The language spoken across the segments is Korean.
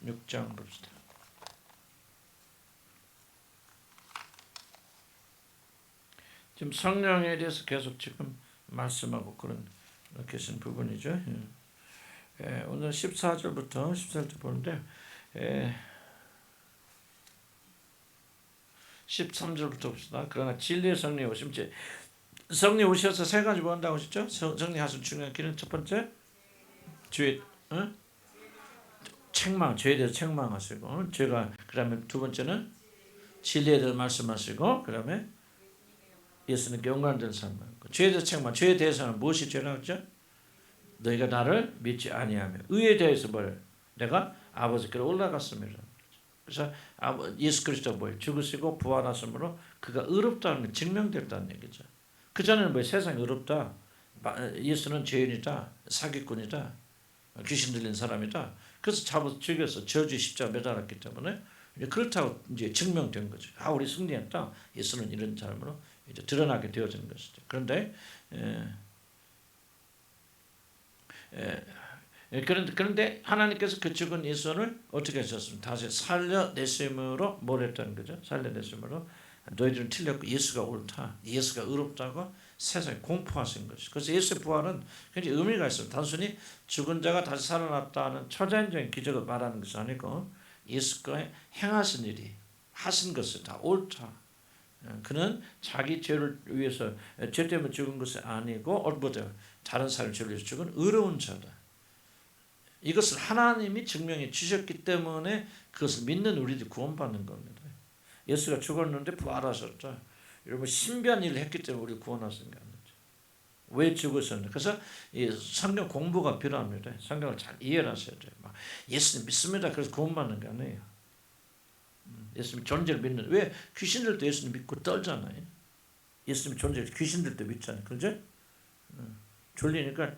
6장 봅시다. 지금 성령에 대해서 계속 지금 말씀하고 그런 계신 부분이죠. 오늘 14절부터 14절 보는데 13절부터 봅시다. 그러나 진리의 성령이 오시면 성령이 오셔서 세 가지 뭐 한다고 하셨죠? 성령 하신 중요한 길은 첫 번째 죄, 책망, 죄에 대해서 책망하시고, 죄가 그다음에 두 번째는 진리에 대해서 말씀하시고, 그다음에 예수님께 연관된 삶. 죄에 대해서 책망, 죄에 대해서는 무엇이 죄라고 했죠? 너희가 나를 믿지 아니하며 의에 대해서 뭘 내가 아버지께로 올라갔습니다. 그래서 예수 그리스도가 뭐예요? 죽으시고 부활하심으로 그가 의롭다는 게 증명됐다는 얘기죠. 그 전에는 뭐 세상이 의롭다, 예수는 죄인이다, 사기꾼이다, 귀신 들린 사람이다. 그래서 잡아서 죽여서 저주 십자가 매달았기 때문에 그렇다고 이제 증명된 거죠. 우리 승리했다. 예수는 이런 삶으로 이제 드러나게 되어진 것이죠. 그런데 그런데 하나님께서 그 죽은 예수를 어떻게 하셨습니까? 다시 살려내심으로 뭘 했다는 거죠? 살려내심으로 너희들은 틀렸고 예수가 옳다, 예수가 의롭다고 세상에 공포하신 것이죠. 그래서 예수의 부활은 굉장히 의미가 있어요. 단순히 죽은 자가 다시 살아났다는 초자연적인 기적을 말하는 것이 아니고 예수가 행하신 일이 하신 것이 다 옳다. 그는 자기 죄를 위해서 죄 때문에 죽은 것이 아니고 다른 사람의 죄를 위해서 죽은 의로운 자다. 이것을 하나님이 증명해 주셨기 때문에 그것을 믿는 우리들이 구원받는 겁니다. 예수가 죽었는데 부활하셨다. 여러분 신비한 일을 했기 때문에 우리 구원하신 게 아니죠. 왜 죽으셨는지. 그래서 이 성경 공부가 필요합니다. 성경을 잘 이해하셔야 돼요. 막 예수님 믿습니다. 그래서 구원받는 게 아니에요. 예수님 존재를 믿는. 왜 귀신들도 예수님 믿고 떨잖아요. 예수님 존재를 귀신들도 믿잖아요. 그죠? 졸리니까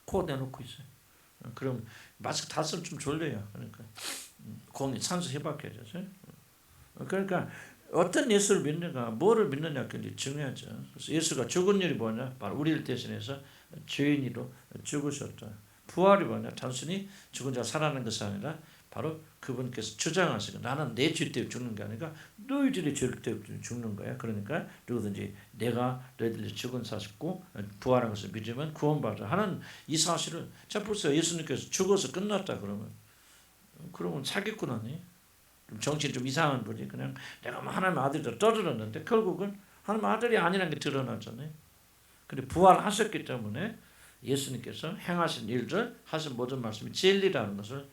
코 내놓고 있어요. 그럼 마스크 다 쓰면 좀 졸려요. 그러니까 공이 산소 해박해져서. 그러니까 어떤 예수를 믿는가, 뭐를 믿느냐 굉장히 중요하죠. 그래서 예수가 죽은 일이 뭐냐, 바로 우리를 대신해서 죄인으로 죽으셨다. 부활이 뭐냐, 단순히 죽은 자가 살아나는 것이 아니라 바로 그분께서 주장하시고 나는 내 죄 때문에 죽는 게 아니라 너희들의 죄 때문에 죽는 거야. 그러니까 누구든지 내가 너희들이 죽은 사실고 부활한 것을 믿으면 구원받아 하는 이 사실을 자 보세요. 예수님께서 죽어서 끝났다 그러면 사기꾼 아니에요? 정신이 좀 이상한 분이 그냥 내가 하나님의 아들이라 떠들었는데 결국은 하나님의 아들이 아니라는 게 드러나잖아요. 근데 부활하셨기 때문에 예수님께서 행하신 일들 하신 모든 말씀이 진리라는 것을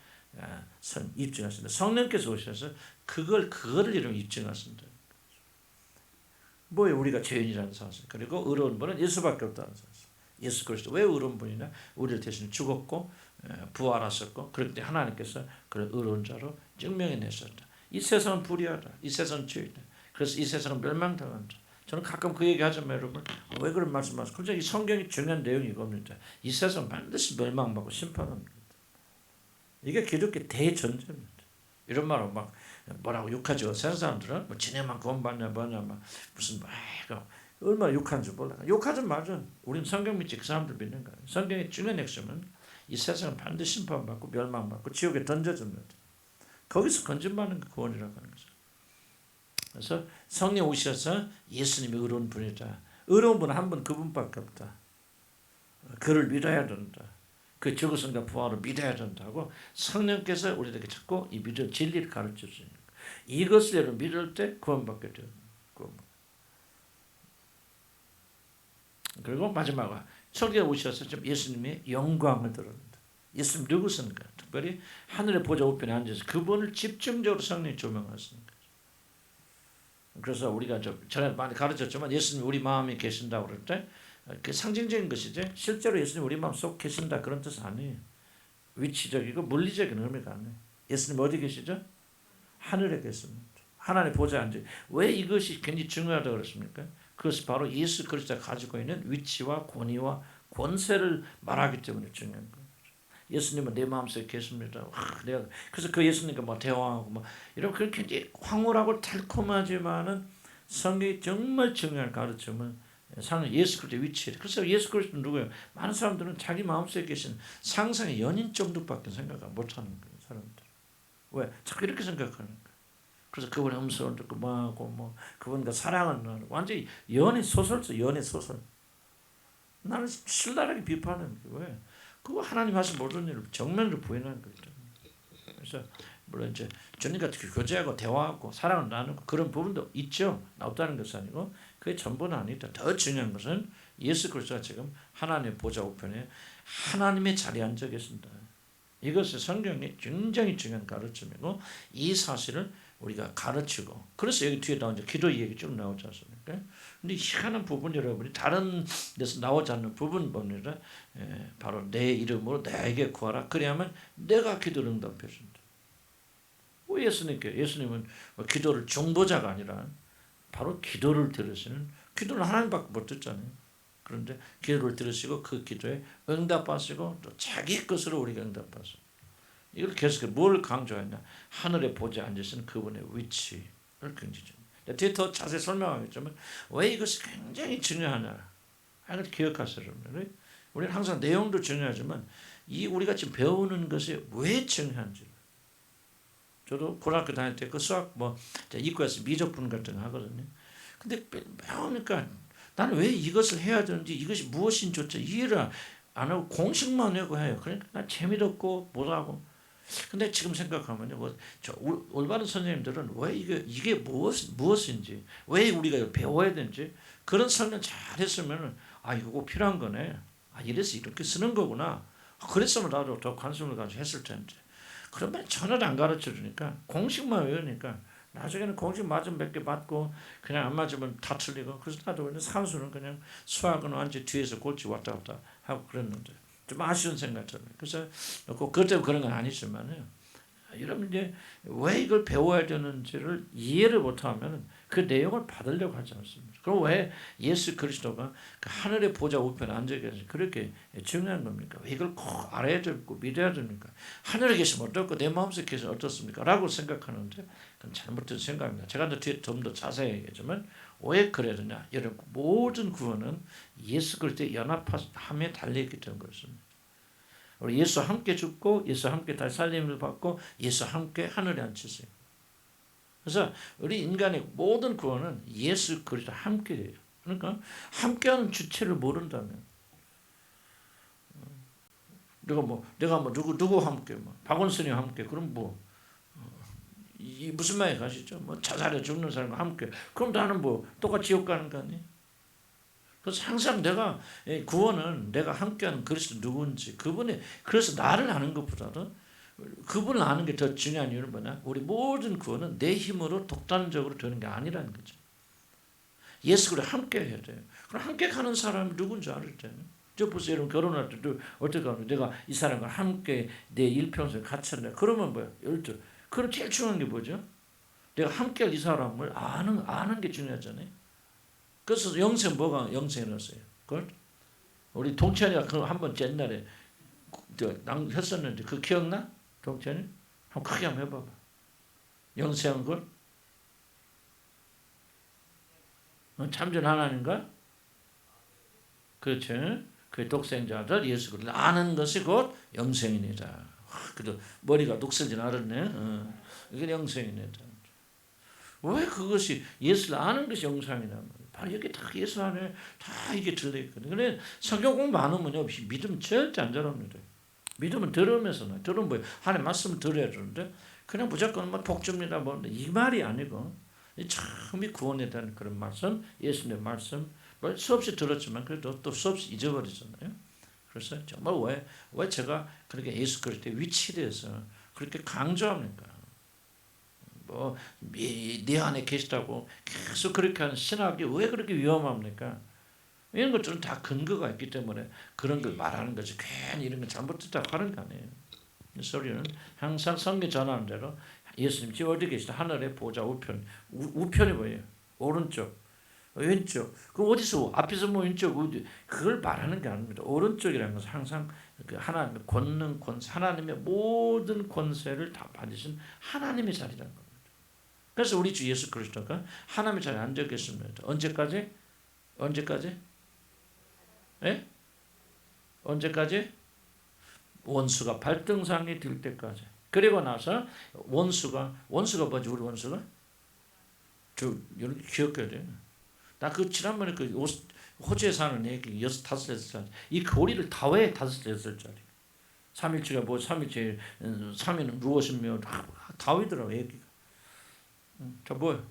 입증하신다. 성령께서 오셔서 그거를 이름 입증하신다. 뭐예요? 우리가 죄인이라는 사실. 그리고 의로운 분은 예수밖에 없다는 사실. 예수 그리스도 왜 의로운 분이냐? 우리를 대신 죽었고 부활하셨고 그럴 때 하나님께서 그를 의로운 자로 증명해내셨다. 이 세상은 불의하다. 이 세상은 죄이다. 그래서 이 세상은 멸망당한다. 저는 가끔 그 얘기 하지만 여러분 왜 그런 말씀하세요? 그래서 이 성경이 중요한 내용이 이겁니다. 이 세상은 반드시 멸망받고 심판합니다. 이게 기독교 대전제입니다. 이런 말로 막 뭐라고 욕하죠. 세상 사람들은 뭐 지네만 구원받냐 뭐냐 막 무슨 얼마나 욕하는지 몰라. 욕하지 말자. 우리는 성경 믿지 그 사람들 믿는 거예요. 성경의 중요한 핵심은 이 세상은 반드시 심판받고 멸망받고 지옥에 던져집니다. 거기서 건진받는 게 구원이라고 하는 거죠. 그래서 성령 오셔서 예수님이 의로운 분이다. 의로운 분은 한 분 그분밖에 없다. 그를 믿어야 된다. 그 죽으심과 부활을 믿어야 된다고 성령께서 우리에게 자꾸 이 믿음 진리를 가르쳐 주십니다. 이것을 여러분 믿을 때 구원받게 돼요. 그리고 마지막으로 성경에 오셔서 좀 예수님의 영광을 드러낸다. 예수님 누구신가? 특별히 하늘의 보좌 우편에 앉아서 그분을 집중적으로 성령이 조명하시는 거죠. 그래서 우리가 전에 많이 가르쳤지만 예수님 우리 마음에 계신다고 그럴 때 그 상징적인 것이지 실제로 예수님 우리 마음 속 계신다 그런 뜻은 아니에요. 위치적이고 물리적인 의미가 아니에요. 예수님 어디 계시죠? 하늘에 계십니다. 하나님의 보좌에 앉아. 왜 이것이 굉장히 중요하다고 그랬습니까? 그것이 바로 예수 그리스도가 가지고 있는 위치와 권위와 권세를 말하기 때문에 중요한 거예요. 예수님은 내 마음속에 계십니다. 그래서 그 예수님과 뭐 대화하고 뭐 이런 그 굉장히 황홀하고 달콤하지만은 성경이 정말 중요한 가르침은 상은 예수 그리스도의 위치. 그래서 예수 그리스도는 누구예요? 많은 사람들은 자기 마음속에 계신 상상의 연인 정도밖에 생각 못 하는 거예요. 사람들. 왜? 자꾸 이렇게 생각하는 거야. 그래서 그분의 음성을 듣고 뭐하고 뭐 그분과 사랑을 나누고 완전히 연애 소설서 연애 소설. 나는 신랄하게 비판하는 게 왜? 그거 하나님 하신 모든 일을 정면으로 부인하는 거죠. 그래서 물론 이제 주님과 교제하고 대화하고 사랑을 나누고 그런 부분도 있죠. 없다는 것은 아니고 그게 전부는 아니다. 더 중요한 것은 예수 그리스도가 지금 하나님의 보좌 우편에 하나님의 자리에 앉아 계신다. 이것이 성경의 굉장히 중요한 가르침이고 이 사실을 우리가 가르치고 그래서 여기 뒤에 나오는 기도 얘기 쭉 나오지 않습니까? 근데 희한한 부분 여러분이 다른 데서 나오지 않는 부분 보니까 바로 내 이름으로 나에게 구하라. 그래야만 내가 기도를 응답해 준다. 왜 예수님은 기도를 중보자가 아니라 바로 기도를 들으시는 기도를 하나님밖에 못 듣잖아요. 그런데 기도를 들으시고 그 기도에 응답하시고 또 자기 것으로 우리가 응답하시고 이걸 계속 뭘 강조했냐? 하늘에 보좌에 앉으신 그분의 위치를 굉장히 뒤에 더 자세히 설명하겠지만 왜 이것이 굉장히 중요하냐? 하는 걸 기억하세요. 우리는 항상 내용도 중요하지만 이 우리가 지금 배우는 것이 왜 중요한지. 저도 고등학교 다닐 때 그 수학 이과에서 미적분 같은 거 하거든요. 근데 배우니까 나는 왜 이것을 해야 되는지 이것이 무엇인지조차 이해를 안 하고 공식만 외고 해요. 그러니까 난 재미도 없고 못하고. 근데 지금 생각하면요, 저 올바른 선생님들은 왜 이게 무엇인지, 왜 우리가 이걸 배워야 되는지 그런 설명 잘 했으면 이거 꼭 필요한 거네. 이래서 이렇게 쓰는 거구나. 그랬으면 나도 더 관심을 가지고 했을 텐데. 그러면 전혀 안 가르쳐 주니까 공식만 외우니까 나중에는 공식 맞으면 몇 개 맞고 그냥 안 맞으면 다 틀리고 그래서 나도 산수는 그냥 수학은 완전 뒤에서 골치 왔다 갔다 하고 그랬는데 좀 아쉬운 생각 들어요. 그래서 그때 그런 건 아니지만요. 여러분 이제 왜 이걸 배워야 되는지를 이해를 못하면 그 내용을 받으려고 하지 않습니다. 그럼 왜 예수 그리스도가 그 하늘의 보좌 우편에 앉아 계시 그렇게 중요한 겁니까? 왜 이걸 꼭 알아야 되고 믿어야 됩니까? 하늘에 계시면 어떻고 내 마음속에 계시면 어떻습니까? 라고 생각하는데 그건 잘못된 생각입니다. 제가 뒤에 좀 더 자세히 얘기하지만 왜 그래야 되냐? 여러분 모든 구원은 예수 그리스도의 연합함에 달려있기 때문에 그렇습니다. 우리 예수 함께 죽고 예수 함께 다시 살림을 받고 예수 함께 하늘에 앉히세요. 그래서 우리 인간의 모든 구원은 예수 그리스도 함께예요. 그러니까 함께하는 주체를 모른다면 내가 누구 함께 박원순이 함께 그럼 이 무슨 말이 가시죠? 자살해 죽는 사람과 함께 그럼 나는 똑같이 지옥 가는 거 아니에요? 그래서 항상 구원은 내가 함께하는 그리스도 누군지 그래서 나를 아는 것보다도 그분을 아는 게 더 중요한 이유는 뭐냐? 우리 모든 구원은 내 힘으로 독단적으로 되는 게 아니라는 거죠. 예수 그리스도 함께 해야 돼요. 그럼 함께 가는 사람이 누군지 알을 때는 저 보세요. 여러분 결혼할 때도 어떻게 하면 내가 이 사람과 함께 내 일평생 같이 한다. 그러면 그럼 제일 중요한 게 뭐죠? 내가 함께할 이 사람을 아는 게 중요하잖아요. 그래서 영생 뭐가 영생에 넣었어요? 그걸 우리 동찬이가 그 한번 옛날에 했었는데 그 기억나? 동찬이? 한번 크게 한번 해봐봐. 영생은 걸? 참전 하나님과 그렇죠. 그 독생자들 예수 그리스도 아는 것이 곧 영생이니다. 그래도 머리가 녹슬진 않았네. 이게 영생이니다. 왜 그것이 예수를 아는 것이 영생이냐면 바로 여기 다 예수 안에 다 이게 들려있거든요. 근데 성경 공부 안 하면요 믿음 절대 안 자랍니다. 믿음은 들으면서 들으면 하나님 말씀을 들어야 되는데 그냥 무조건 복 줍니다 이 말이 아니고 처음이 구원에 대한 그런 말씀, 예수님의 말씀 수없이 들었지만 그래도 또 수없이 잊어버리잖아요. 그래서 정말 왜 제가 그렇게 예수 그리스도의 위치에 대해서 그렇게 강조합니까? 네 안에 계시다고 계속 그렇게 하는 신학이 왜 그렇게 위험합니까? 이런 것들은 다 근거가 있기 때문에 그런 걸 말하는 거지. 괜히 이런 거 잘못됐다고 하는 거 아니에요. 그래서 우리는 항상 성경 전하는 대로 예수님 지금 어디 계시다? 하늘의 보좌 우편. 우편이 뭐예요? 오른쪽, 왼쪽. 그 어디서 앞에서 왼쪽 어디? 그걸 말하는 게 아닙니다. 오른쪽이라는 것은 항상 하나님의 권능, 하나님의 모든 권세를 다 받으신 하나님의 자리라는 겁니다. 그래서 우리 주 예수 그리스도가 하나님의 자리에 앉아 계십니다. 언제까지? 예? 언제까지? 원수가 발등상이 될 때까지. 그리고 나서 원수가 뭐지? 우리 원수가 이렇게 기억해야 돼. 나 그 지난번에 그 호주에 사는 애기 5살짜리 이 거리를 다 왜 5살짜리 3일째가 뭐 3일째 3일은 무엇이며 다 외더라고 애기가. 자 뭐야?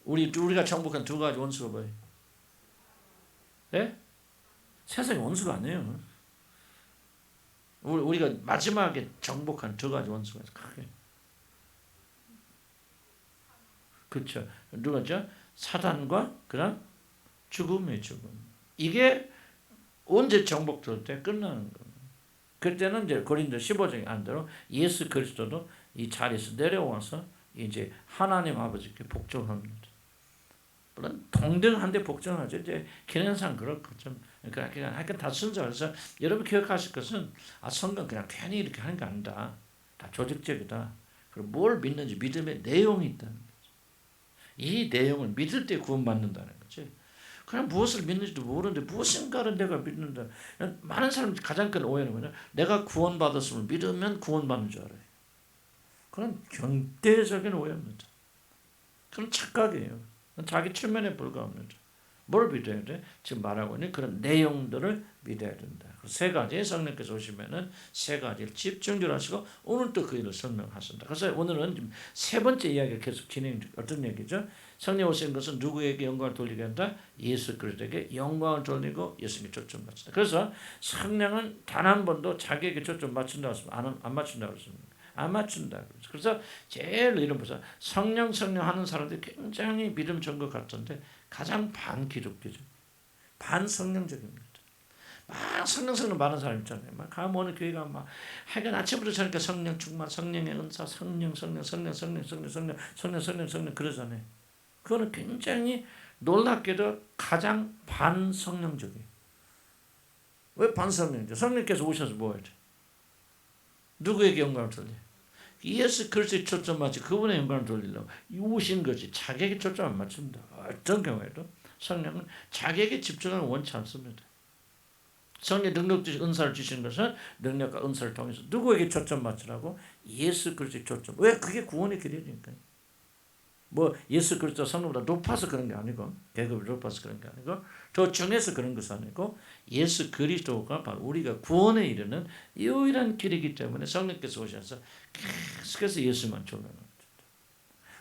우리가 정복한 두 가지 원수가 뭐예요? 예? 세상에 원수가 아니에요. 우리가 마지막에 정복한 두 가지 원수가 크게. 그렇죠. 누가죠? 사단과 그다음 죽음의 죽음. 이게 언제 정복될 때 끝나는 겁니다. 그때는 이제 고린도 15장에 안 대로 예수 그리스도도 이 자리에서 내려와서 이제 하나님 아버지께 복종합니다. 물론 동등한데 복종하죠. 이제 개념상 그렇고 좀 그러니까 하여간 다 순서라서 여러분 기억하실 것은 성경 그냥 괜히 이렇게 하는 게 아니다. 다 조직적이다. 그리고 뭘 믿는지 믿음의 내용이 있다는 거죠. 이 내용을 믿을 때 구원받는다는 거지. 그냥 무엇을 믿는지도 모르는데 무엇인가를 내가 믿는다. 많은 사람이 가장 큰 오해는 뭐냐? 내가 구원받았음을 믿으면 구원받는 줄 알아요. 그건 경대적인 오해입니다. 그건 착각이에요. 자기 출면에 불과합니다. 뭘 믿어야 돼? 지금 말하고 있는 그런 내용들을 믿어야 된다. 세 가지 성령께서 오시면은 세 가지를 집중적으로 하시고 오늘 또 그 일을 설명하신다. 그래서 오늘은 세 번째 이야기가 계속 어떤 얘기죠? 성령 오신 것은 누구에게 영광을 돌리게 한다? 예수 그리스도에게 영광을 돌리고 예수님께 초점 맞춘다. 그래서 성령은 단 한 번도 자기에게 초점 맞춘다고 했으면 안 맞춘다고 했습니다. 안 맞춘다. 그래서 제일 이런 보세요. 성령 하는 사람들이 굉장히 믿음 좋은 것 같은데 가장 반기독교적, 반성령적입니다. 막 성령 많은 사람 있잖아요. 막 가면 어느 교회가 막 하여간 아침부터 저녁에 성령 충만, 성령의 은사, 성령 그러잖아요. 그거는 굉장히 놀랍게도 가장 반성령적이에요. 왜 반성령이죠? 성령께서 오셔서 뭐 해야 돼? 누구에게 영광을 돌려? 예수 그리스도에 초점 맞지 그분의 영광을 돌리려고 오신 거지. 자기에게 초점 안 맞춥니다. 어떤 경우에도 성령은 자기에게 집중을 원치 않습니다. 성령 능력 주신 은사를 주신 것은 능력과 은사를 통해서 누구에게 초점 맞추라고? 예수 그리스도에 초점. 왜? 그게 구원의 길이니까요. 뭐 예수 그리스도 성령보다 높아서 그런 게 아니고 계급이 높아서 그런 게 아니고 더 중에서 그런 것이 아니고 예수 그리스도가 바로 우리가 구원에 이르는 유일한 길이기 때문에 성령께서 오셔서 계속해서 예수만 조명합니다.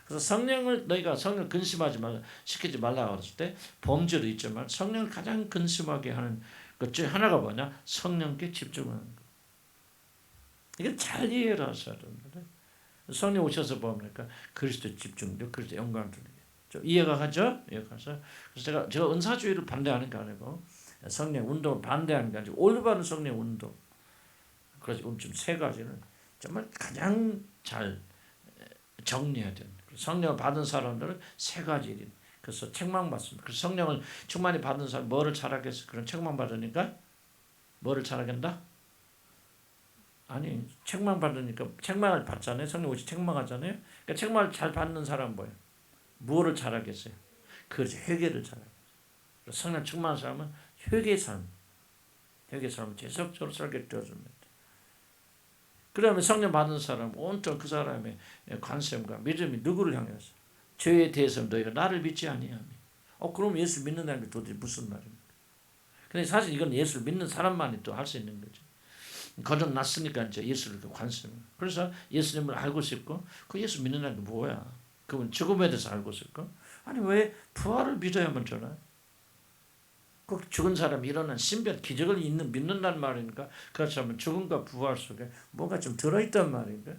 그래서 성령을 너희가 성령 근심하지 말라 시키지 말라고 했을 때 범죄도 있지만 성령을 가장 근심하게 하는 것 중 하나가 뭐냐? 성령께 집중하는 것. 이게 잘 이해를 하셔야 됩니다. 성령 오셔서 뭡니까? 그리스도 집중력, 그리스도 영광을 돌리게. 이해가 가죠? 이해가서. 그래서 제가 은사주의를 반대하는 게 아니고 성령 운동을 반대하는 게 아니고 올바른 성령 운동. 그래서 좀 세 가지를 정말 가장 잘 정리해야 됩니다. 성령을 받은 사람들은 세 가지 일. 그래서 책망받습니다. 그래서 성령을 충만히 받은 사람 뭐를 잘하겠어? 그런 책망받으니까 뭐를 잘하겠다? 아니 책망받으니까 책망을 받잖아요. 성령 오시 책망하잖아요. 그러니까 책망을 잘 받는 사람은 뭐예요? 무엇을 잘하겠어요? 그렇지 회개를 잘하겠어요. 성령 충만한 사람은 회개의 삶을 지속적으로 살게 되어줍니다. 그러면 성령 받은 사람은 온통 그 사람의 관심과 믿음이 누구를 향해서 죄에 대해서 너희가 나를 믿지 아니하며 그럼 예수 믿는다는 게 도대체 무슨 말입니까? 근데 사실 이건 예수를 믿는 사람만이 또 할 수 있는 거죠. 거듭났으니까 이제 예수를 관심해. 그래서 예수님을 알고 싶고 그 예수 믿는다는 게 뭐야? 그분 죽음에 대해서 알고 싶고 아니 왜 부활을 믿어야만 되나? 꼭 죽은 사람이 일어난 신비한 기적을 믿는다는 말이니까 그렇다면 죽음과 부활 속에 뭔가 좀 들어있단 말인가?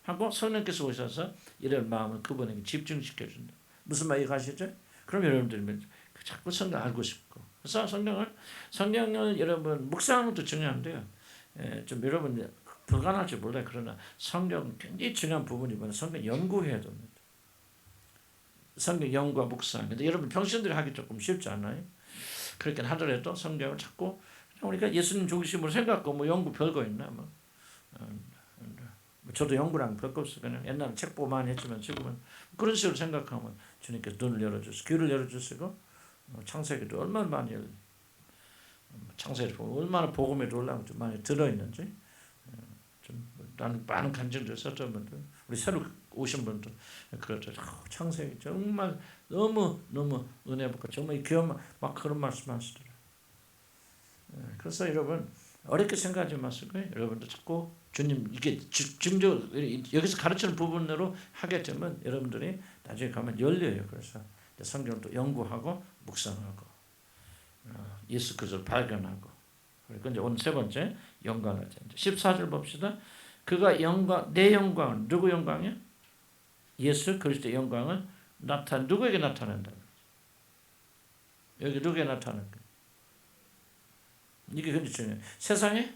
하고 성령께서 오셔서 이런 마음을 그분에게 집중시켜준다. 무슨 말이 가시죠? 그럼 여러분들이 자꾸 성령 알고 싶고 그래서 성령을 여러분 묵상하는 것도 중요한데요. 좀 여러분 불가능할지 몰라요. 그러나 성경 굉장히 중요한 부분이 뭐냐 성경 연구해야 됩니다. 성경 연구와 묵상. 근데 여러분 평신들이 하기 조금 쉽지 않아요. 그렇게 하더라도 성경을 자꾸 우리가 예수님 죽으심으로 생각하고 뭐 연구 별거 있나 저도 연구랑 별거 없어. 그냥 옛날에 책 보고 많이 했지만 지금은 그런 식으로 생각하면 주님께서 눈을 열어주시고 귀를 열어주시고 창세기도 얼마나 많이 창세기 보면 얼마나 복음에 놀라운 좀 많이 들어있는지 좀 라는 많은 간증들 썼던 분들, 우리 새로 오신 분들 그렇죠. 창세기 정말 너무 은혜 받고 정말 귀한 막 그런 말씀 하시더라고요. 그래서 여러분 어렵게 생각하지 마시고 여러분도 자꾸 주님 이게 증거 여기서 가르치는 부분으로 하게 되면 여러분들이 나중에 가면 열려요. 그래서 성경을 또 연구하고 묵상하고 예수 그리스도를 발견하고 그리고 이제 오늘 세 번째 영광을 14절 봅시다. 그가 영광 내 영광은 누구 영광이야? 예수 그리스도의 영광을 누구에게 나타낸다. 여기 누구에게 나타낸 거야? 이게 굉장히 중요해요. 세상에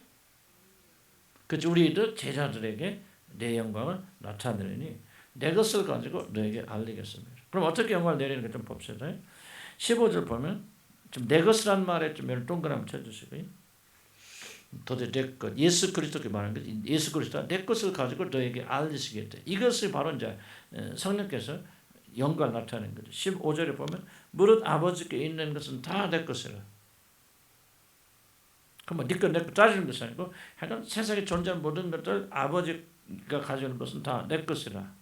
그치 우리도 제자들에게 내 영광을 나타내니 내 것을 가지고 너에게 알리겠습니다. 그럼 어떻게 영광을 내리는 か좀 봅시다. 15절 보면 좀 내 것이란 말에 좀 동그라미 쳐주시고요. 도대체 내 것, 예수 그리스도께 말하는 거지. 예수 그리스도가 내 것을 가지고 너에게 알리시겠다. 이것이 바로 이제 성령께서 영광을 나타내는 거죠. 15절에 보면 무릇 아버지께 있는 것은 다 내 것이라. 그럼 네 것 내 것 따지는 것이 아니고 하여간 세상에 존재하는 모든 것들 아버지가 가지는 것은 다 내 것이라.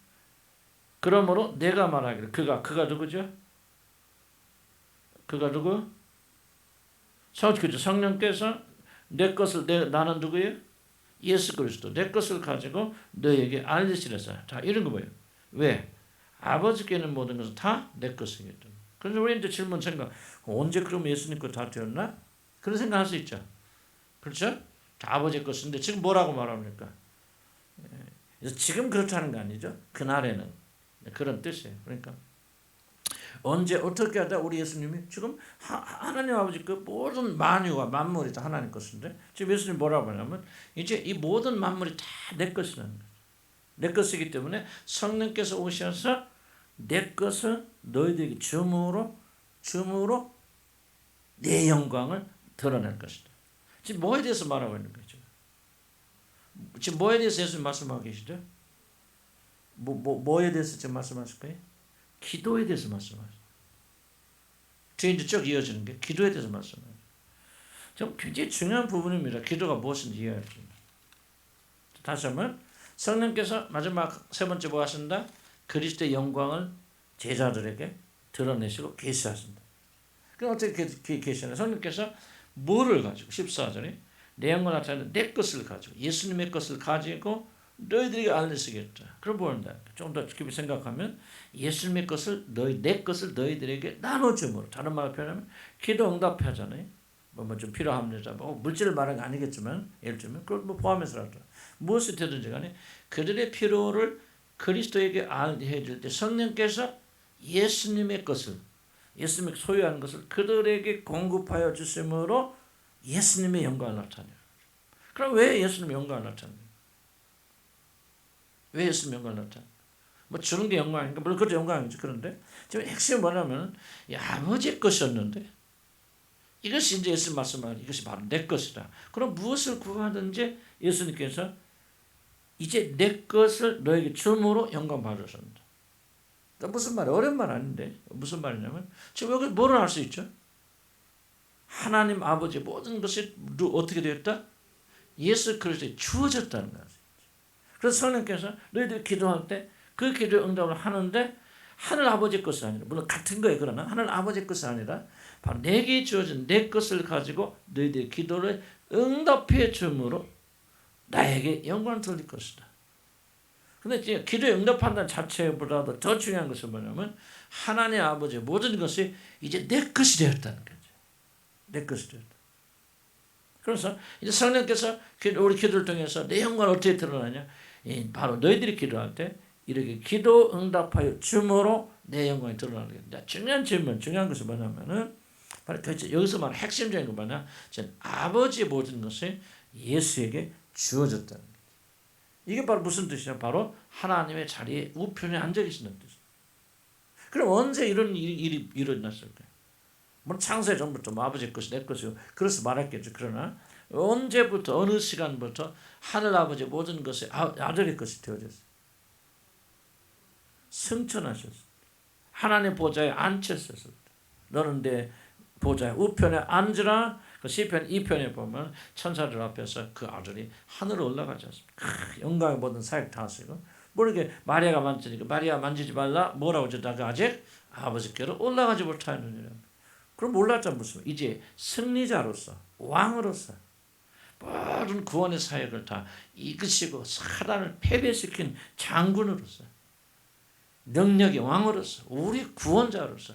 그러므로 내가 말하기를 그가 누구죠? 그가 누구? 그죠. 성령께서 내 것을 나는 누구예요? 예수 그리스도 내 것을 가지고 너에게 알리시려서 자 이런 거 뭐예요? 왜? 아버지께 있는 모든 것은 다 내 것이겠다. 그래서 우리 이제 질문 생각 언제 그럼 예수님 것 다 되었나? 그런 생각할 수 있죠. 그렇죠? 다 아버지 것인데 지금 뭐라고 말합니까? 지금 그렇다는 거 아니죠? 그날에는 그런 뜻이에요. 그러니까 언제 어떻게 하다 우리 예수님이 지금 하나님 아버지 그 모든 만유와 만물이 다 하나님 것인데 지금 예수님 뭐라고 하냐면 이제 이 모든 만물이 다 내 것이라는 거예요. 내 것이기 때문에 성령께서 오셔서 내 것을 너희들에게 줌으로 내 영광을 드러낼 것이다. 지금 뭐에 대해서 말하고 있는 거죠? 지금 뭐에 대해서 예수님 말씀하고 계시죠? 뭐에 대해서 지금 말씀하실 거예요? 기도에 대해서 말씀하세요. 뒤에 이제 쭉 이어지는 게 기도에 대해서 말씀하세요. 좀 굉장히 중요한 부분입니다. 기도가 무엇인지 이해해야 됩니다. 다시 한번 성령께서 마지막 세 번째 뭐 하신다? 그리스도의 영광을 제자들에게 드러내시고 계시하신다. 그럼 어떻게 계시하냐? 성령께서 뭐를 가지고 14절에 내 영광을 나타내는 내 것을 가지고 예수님의 것을 가지고 너희들에게 알리시겠다. 그럼 뭐한다? 좀 더 깊이 생각하면 예수님의 것을 내 것을 너희들에게 나눠줌으로 다른 말로 표현하면 기도 응답하잖아요. 뭐 좀 필요합니다. 뭐 물질을 말하는 게 아니겠지만 예를 들면 그걸 뭐 포함해서라도 무엇이 되든지 간에 그들의 필요를 그리스도에게 알게 해줄 때 성령께서 예수님의 것을 예수님이 소유하는 것을 그들에게 공급하여 주심으로 예수님의 영광을 나타내요. 그럼 왜 예수님의 영광을 나타내요? 왜 예수님의 영광을 나타내요? 뭐 주는 게 영광인가? 물론 그것도 영광이죠. 그런데 지금 핵심이 뭐냐면 아버지의 것이었는데 이것이 이제 예수님 말씀하는 이것이 바로 내 것이다. 그럼 무엇을 구하든지 예수님께서 이제 내 것을 너에게 줌으로 영광 받으셨다. 무슨 말이야? 어려운 말 아닌데 무슨 말이냐면 지금 여기 뭐를 알 수 있죠? 하나님 아버지의 모든 것이 어떻게 되었다? 예수 그리스도에 주어졌다는 거죠. 그래서 성령께서 너희들이 기도할 때 그 기도에 응답을 하는데 하늘 아버지의 것이 아니라 물론 같은 거예요. 그러나 하늘 아버지의 것이 아니라 바로 내게 주어진 내 것을 가지고 너희들의 기도를 응답해 줌으로 나에게 영광을 돌릴 것이다. 근데 이제 기도에 응답한다는 자체보다도 더 중요한 것은 뭐냐면 하나님 아버지의 모든 것이 이제 내 것이 되었다는 거죠. 내 것이 되었다. 그래서 이제 성령께서 우리 기도를 통해서 내 영광을 어떻게 드러나냐? 바로 너희들이 기도할 때 이렇게 기도 응답하여 줌으로 내 영광이 드러나는 거예요. 중요한 질문, 중요한 것은 뭐냐면은 바로 여기서 말하는 핵심적인 건 뭐냐? 아버지의 모든 것이 예수에게 주어졌다는 거예요. 이게 바로 무슨 뜻이냐? 바로 하나님의 자리에 우편에 앉아 계시는 뜻이에요. 그럼 언제 이런 일이 일어났을까요? 물론 창세 전부터 뭐 아버지의 것이 내 것이고 그래서 말했겠죠. 그러나 언제부터 어느 시간부터 하늘 아버지의 모든 것이 아들의 것이 되어졌어요. 승천하셨을 때 하나님 보좌에 앉혔을 때 너는 내 보좌에 우편에 앉으라. 그 시편 2편에 보면 천사들 앞에서 그 아들이 하늘로 올라가지 않습니까? 영광의 모든 사역 다 하시고 모르게 마리아가 만지니까 마리아 만지지 말라 뭐라고 저다가 아직 아버지께로 올라가지 못하느니라. 그럼 몰랐자 무슨 이제 승리자로서 왕으로서 모든 구원의 사역을 다 이끄시고 사단을 패배시킨 장군으로서 능력의 왕으로서 우리 구원자로서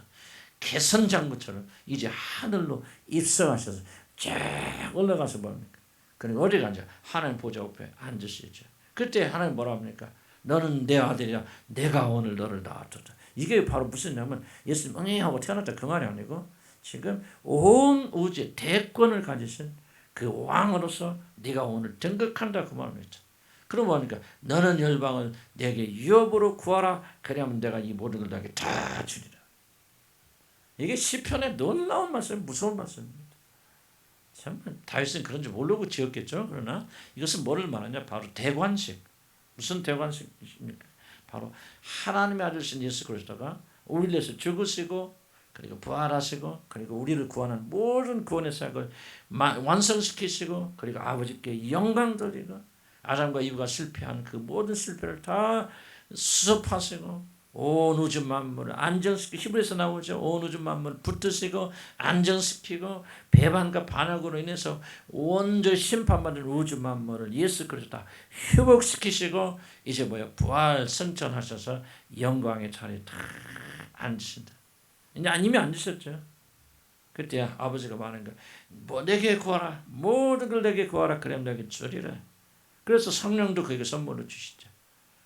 개선장군처럼 이제 하늘로 입성하셔서 쫙 올라가서 뭡니까? 그러니까 어디가 앉아? 하나님 보좌 옆에 앉으시죠. 그때 하나님 뭐라 합니까? 너는 내 아들이야. 내가 오늘 너를 낳았다. 이게 바로 무슨 냐면 예수님 응애하고 태어났다 그 말이 아니고 지금 온 우주의 대권을 가지신 그 왕으로서 네가 오늘 등극한다 그 말입니다. 그럼 뭐니까 너는 열방을 내게 유업으로 구하라. 그러면 내가 이 모든 걸 너에게 다 주리라. 이게 시편의 놀라운 말씀, 무서운 말씀입니다. 참 다윗은 그런 줄 모르고 지었겠죠. 그러나 이것은 뭐를 말하냐? 바로 대관식. 무슨 대관식입니까? 바로 하나님의 아들이신 예수 그리스도가 우리를 위해서 죽으시고 그리고 부활하시고 그리고 우리를 구하는 모든 구원의 사역을 완성시키시고 그리고 아버지께 영광 돌리고 아담과 이브가 실패한 그 모든 실패를 다 수습하시고 온 우주 만물을 안정시키고 히브리서 나오죠. 온 우주 만물을 붙드시고 안정시키고 배반과 반역으로 인해서 온전히 심판받은 우주 만물을 예수 그리스도 다 회복시키시고 이제 뭐야 부활 승천하셔서 영광의 자리에 다 앉으신다. 이제 이미 앉으셨죠. 그때 아버지가 말하는 거, 뭐 내게 구하라, 모든 걸 내게 구하라, 그럼 내게 주리라. 그래서 성령도 그에게 선물로 주시죠.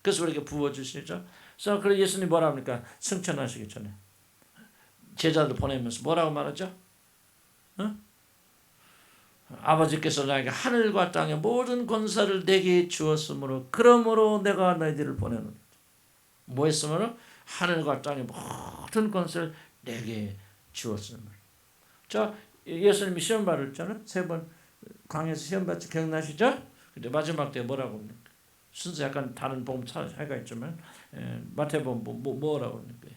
그래서 우리에게 부어 주시죠. 그래서 그래 예수님 뭐라 합니까? 승천하시기 전에 제자들 보내면서 뭐라고 말하죠? 어? 아버지께서 나에게 하늘과 땅의 모든 권세를 내게 주었으므로 그러므로 내가 너희들을 보내노라. 뭐 했으므로? 하늘과 땅의 모든 권세를 내게 주었으므로. 자, 예수님이 시험 받았잖아요. 3번 광야에서 시험 받지 기억나시죠? 근데 마지막 때 뭐라고 합니까? 순서 약간 다른 복음 차이가 있지만 마태복음 뭐라고 합니까?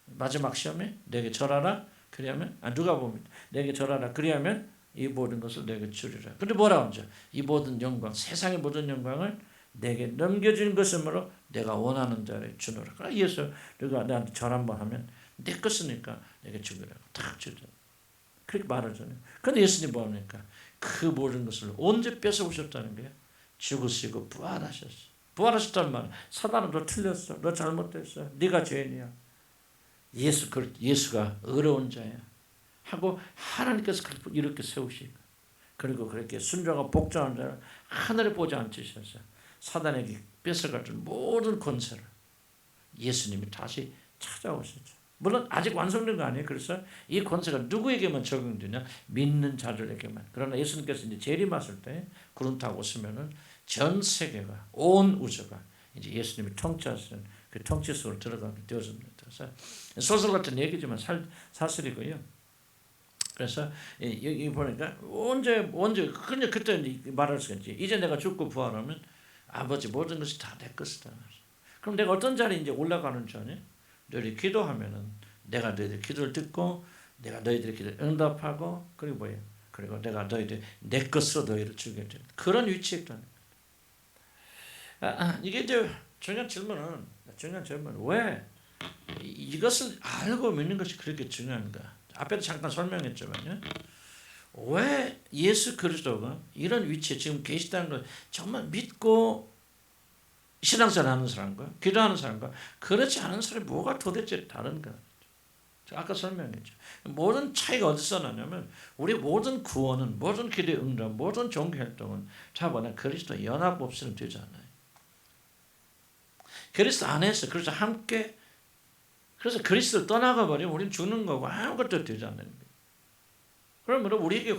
마지막 시험에 내게 절하라. 그리하면 누가 봅니다. 내게 절하라. 그리하면 이 모든 것을 내게 주리라. 근데 뭐라고 하죠? 이 모든 영광, 세상의 모든 영광을 내게 넘겨준 것이므로 내가 원하는 자를 주노라. 그러나 예수 내가 나한테 절 한번 하면 내 것이니까 내게 주기라고 딱 주죠. 그렇게 말하잖아요. 그런데 예수님 뭐합니까? 그 모든 것을 언제 뺏어오셨다는 거예요? 죽으시고 부활하셨어. 부활하셨단 말은 사단은 너 틀렸어. 너 잘못됐어. 네가 죄인이야. 예수가 어려운 자야. 하고 하나님께서 이렇게 세우시고 그리고 그렇게 순종하고 복종한 자를 하늘에 보지 않으셔서 사단에게 뺏어갈 모든 권세를 예수님이 다시 찾아오시죠. 물론 아직 완성된 거 아니에요. 그래서 이 권세가 누구에게만 적용되냐? 믿는 자들에게만. 그러나 예수님께서 이제 재림하실 때 구름 타고 오시면은 전 세계가 온 우주가 이제 예수님이 통치하시는 그 통치 속으로 들어가게 되어집니다. 그래서 소설 같은 얘기지만 사실이고요. 그래서 여기 보니까 언제 근데 그때 말할 수가 있지. 이제 내가 죽고 부활하면 아버지 모든 것이 다 내 것이다. 그럼 내가 어떤 자리에 이제 올라가는 줄 아냐? 너희들이 기도하면은 내가 너희들 기도를 듣고 내가 너희들의 기도를 응답하고 그리고 뭐예요? 그리고 내가 너희들 내 것으로 너희를 주게 되는 그런 위치에 있다는 거예요. 이게 이제 중요한 질문은 왜 이것을 알고 믿는 것이 그렇게 중요한가? 앞에도 잠깐 설명했지만요. 왜 예수 그리스도가 이런 위치에 지금 계시다는 걸 정말 믿고 신앙생활 하는 사람과 기도하는 사람과 그렇지 않은 사람이 뭐가 도대체 다른가? 아까 설명했죠. 모든 차이가 어디서 나냐면 우리 모든 구원은 모든 기도의 응답 모든 종교활동은 자보나 그리스도 연합 없이는 되지 않아요. 그리스도 안에서 그래서 함께 그래서 그리스도를 떠나가 버리면 우리는 죽는 거고 아무것도 되지 않는 거예요. 그러면 우리에게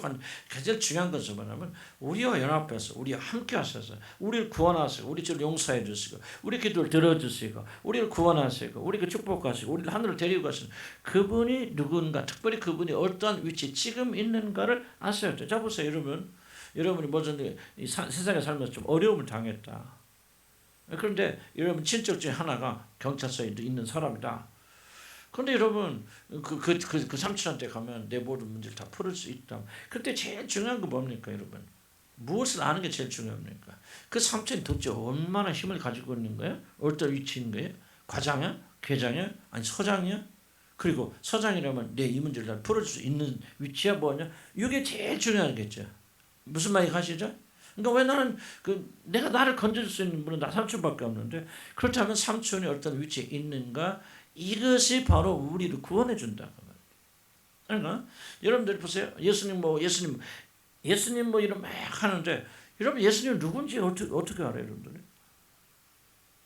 가장 중요한 것은 뭐냐면 우리와 연합해서 우리와 함께 하셔서 우리를 구원하시고 우리 죄를 용서해 주시고 우리 기도를 들어주시고 우리를 구원하시고 우리를 축복하시고 우리를 하늘을 데리고 가시는 그분이 누군가 특별히 그분이 어떤 위치에 지금 있는가를 아셔야 돼요. 자 보세요. 여러분이 뭐든 세상에 살면서 좀 어려움을 당했다. 그런데 여러분 친척 중에 하나가 경찰서에 있는 사람이다. 근데 여러분 그 삼촌한테 가면 내 모든 문제를 다 풀을 수 있다. 그때 제일 중요한 거 뭡니까 여러분? 무엇을 아는 게 제일 중요합니까? 그 삼촌이 도대체 얼마나 힘을 가지고 있는 거예요? 어떤 위치인 거예요? 과장이야? 계장이야? 아니 서장이야? 그리고 서장이라면 내 이 문제를 다 풀을 수 있는 위치야 뭐냐? 이게 제일 중요하겠죠. 무슨 말이 가시죠? 그러니까 왜 나는 내가 나를 건질 수 있는 분은 나 삼촌밖에 없는데 그렇다면 삼촌이 어떤 위치에 있는가? 이것이 바로 우리를 구원해 준다. 그러니까 여러분들 보세요. 예수님 뭐 이런 막 하는데 여러분 예수님 누군지 어떻게 알아요, 여러분들?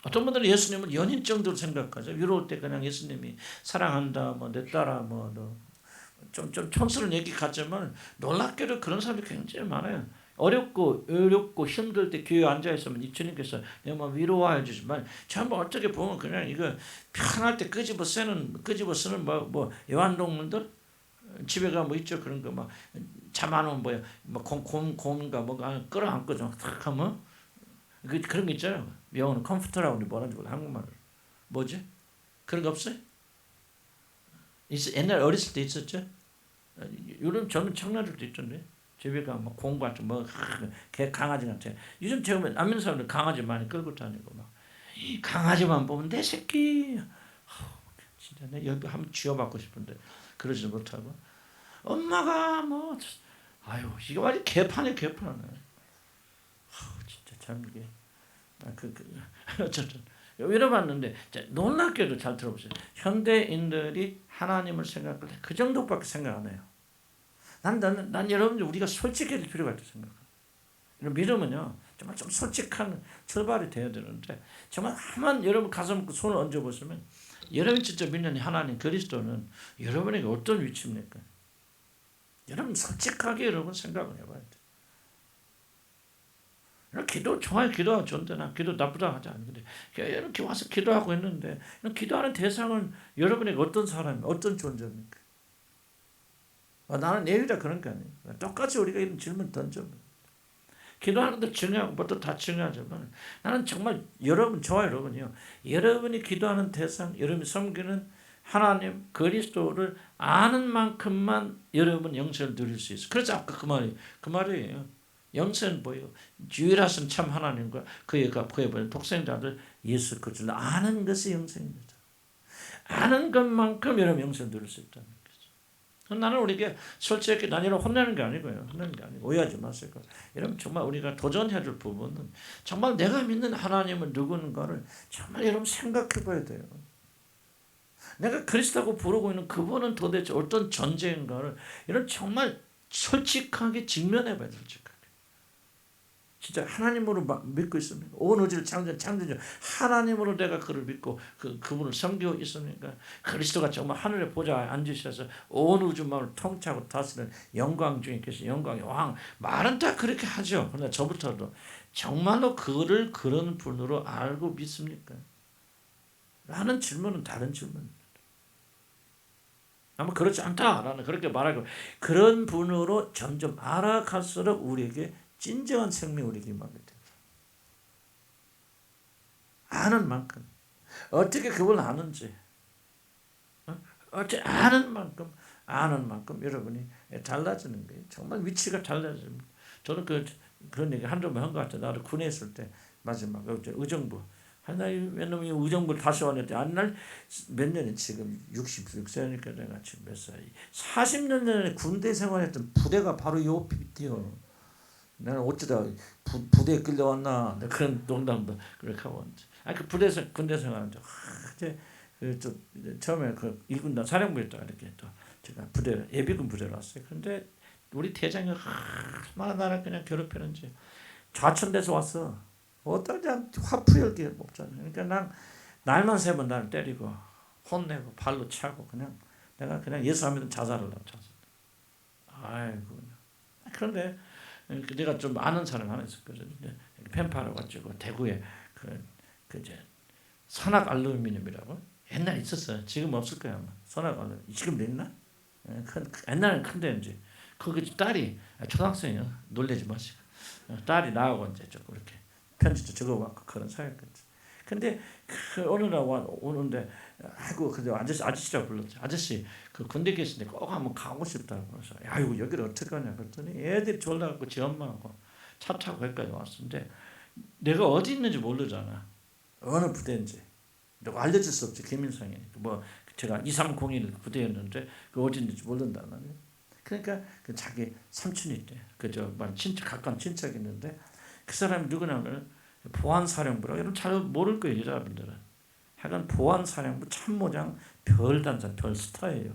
어떤 분들은 예수님을 연인 정도로 생각하죠. 위로울 때 그냥 예수님이 사랑한다, 뭐 내 딸아, 좀 촌스러운 얘기 같지만 놀랍게도 그런 사람이 굉장히 많아요. 어렵고 힘들 때 교회에 앉아 있으면 이 주님께서 내가 막 위로해 주지만 전부 어떻게 보면 그냥 이거 편할 때 끄집어 쓰는 뭐 애완동물들 집에 가면 뭐 있죠 그런 거 막 잠 안 오면 뭐 곰인가 뭐가 끌어안고 탁 하면 그런 거 있잖아요. 영어는 컴퓨터라고 뭐라는지 몰라 한국말로 뭐지? 그런 거 없어요? 옛날 어렸을 때 있었죠? 요즘 젊은 청년들도 있던데 집에 가면 뭐 곰 같은 개 강아지 같아. 요즘 제가 안 믿는 사람들 강아지 많이 끌고 다니고 막 강아지만 보면 내 새끼 진짜 내 여기 한번 쥐어받고 싶은데 그러지도 못하고 엄마가 뭐 아유 이게 완전 개판이야. 진짜 참 이게 어쨌든 이래봤는데 놀랍게도 잘 들어보세요. 현대인들이 하나님을 생각할 때 그 정도밖에 생각 안 해요. 난 여러분들 우리가 솔직해질 필요가 있다고 생각해요. 믿음은요 정말 좀 솔직한 출발이 돼야 되는데 정말 한번 여러분 가슴 손을 얹어 보시면 여러분 진짜 믿는 하나님 그리스도는 여러분에게 어떤 위치입니까? 여러분 솔직하게 여러분 생각을 해봐야 돼요. 기도 좋아요. 기도하고 좋은데 기도 나쁘다 하지 않는데 이렇게 와서 기도하고 있는데 기도하는 대상은 여러분에게 어떤 사람이 어떤 존재입니까? 나는 내위다 그런 게 아니에요. 똑같이 우리가 이런 질문 던져. 기도하는 것도 중요하고 뭐도 다 중요하지만 나는 정말 저와 여러분이요. 여러분이 기도하는 대상, 여러분이 섬기는 하나님 그리스도를 아는 만큼만 여러분 영생을 누릴 수 있어요. 그래서 아까 그 말이에요. 영생은 뭐예요? 유일하신 참 하나님과 그의 독생자들 예수 그리스도를 아는 것이 영생입니다. 아는 것만큼 여러분 영생을 누릴 수 있다는 거죠. 나는 우리에게 솔직히 난 여러분 혼내는 게 아니고요. 오해하지 마세요. 여러분 정말 우리가 도전해야 될 부분은 정말 내가 믿는 하나님은 누군가를 정말 여러분 생각해 봐야 돼요. 내가 그리스도라고 부르고 있는 그분은 도대체 어떤 존재인가를 이런 정말 솔직하게 직면해 봐야 돼요. 진짜 하나님으로 믿고 있습니까? 온 우주를 창조주 하나님으로 내가 그를 믿고 그분을 섬기고 있습니까? 그리스도가 정말 하늘의 보좌에 앉으셔서 온 우주만을 통치하고 다스리는 영광 중에 계신 영광의 왕. 말은 다 그렇게 하죠. 그러나 저부터도 정말로 그를 그런 분으로 알고 믿습니까? 라는 질문은 다른 질문입니다. 아마 그렇지 않다. 나는 그렇게 말하고 그런 분으로 점점 알아갈수록 우리에게 진정한 생명이 우리에게 임하게 됩니다. 아는 만큼 어떻게 그걸 아는지 어떻게 아는 만큼 여러분이 달라지는 거예요. 정말 위치가 달라집니다. 저는 그런 얘기 한두 번 한 것 같아요. 나도 군에 있을 때 마지막 의정부 왜냐면 의정부를 다시 왔는데 안날 몇 년이 지금 66세니까 내가 지금 몇 살이 40년 전에 군대 생활했던 부대가 바로 요 밑이요. 나는 어쩌다 부대에 끌려왔나 그런 농담도 그렇게 하고 그 군대 생활하는데 이제 처음에 일군단 사령부였다가 이렇게 또 제가 예비군 부대로 왔어요. 근데 우리 대장이 얼마나 나를 그냥 괴롭히는지 좌천돼서 왔어. 어떨 화풀이할 없잖아요. 그러니까 난 날만 새면 나를 때리고 혼내고 발로 차고 내가 그냥 예수 안 믿으면 자살하려고 자살. 아이고. 그런데 내가 좀 아는 사람 하나 있었거든요. 펜파를 가지고 대구에 이제 선악 알루미늄이라고 옛날에 있었어요. 지금 없을 거야 아마. 선악 알루미늄 지금 있나? 옛날엔 큰데 이제 거기 딸이 초등학생이요. 놀래지 마시고 딸이 나하고 이제 조금 이렇게 편지도 적어갖고 그런 사이였거든. 근데 어느 날 오는데 아이고 근데 아저씨라고 불렀죠. 아저씨 그 군대 계신데 꼭 한번 가고 싶다고. 그래서 야 이거 여기를 어떻게 가냐 그랬더니 애들이 졸라갖고 지 엄마하고 차 타고 거기까지 왔는데 내가 어디 있는지 모르잖아. 어느 부대인지. 누가 알려줄 수 없지. 김인상이니까. 뭐 제가 2301 부대였는데 그 어디 있는지 모른단 말이에요. 그러니까 그 자기 삼촌이 있대. 그저 친척 가까운 친척이 있는데 그 사람이 누구냐면 보안사령부라고 여러분 잘 모를 거예요. 여자분들은. 하여간 보안사령부 참모장 별단사 별스타예요.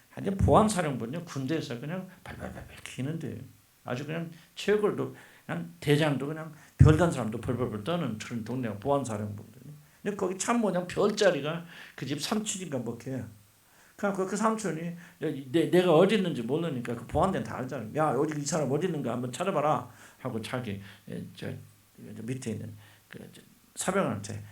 하여간 보안사령부는요 군대에서 그냥 발발발 기는데 아주 그냥 최고로 그냥 대장도 그냥 별단 사람도 벌벌벌 떠는 그런 동네가 보안사령부거든요. 근데 거기 참모장 별자리가 그 집 삼촌인가 뭐게. 그 삼촌이 내가 어디 있는지 모르니까 그 보안대는 다 알잖아요. 야 어디 이 사람 어디 있는가 한번 찾아봐라 하고 자기 저 밑에 있는 그 사병한테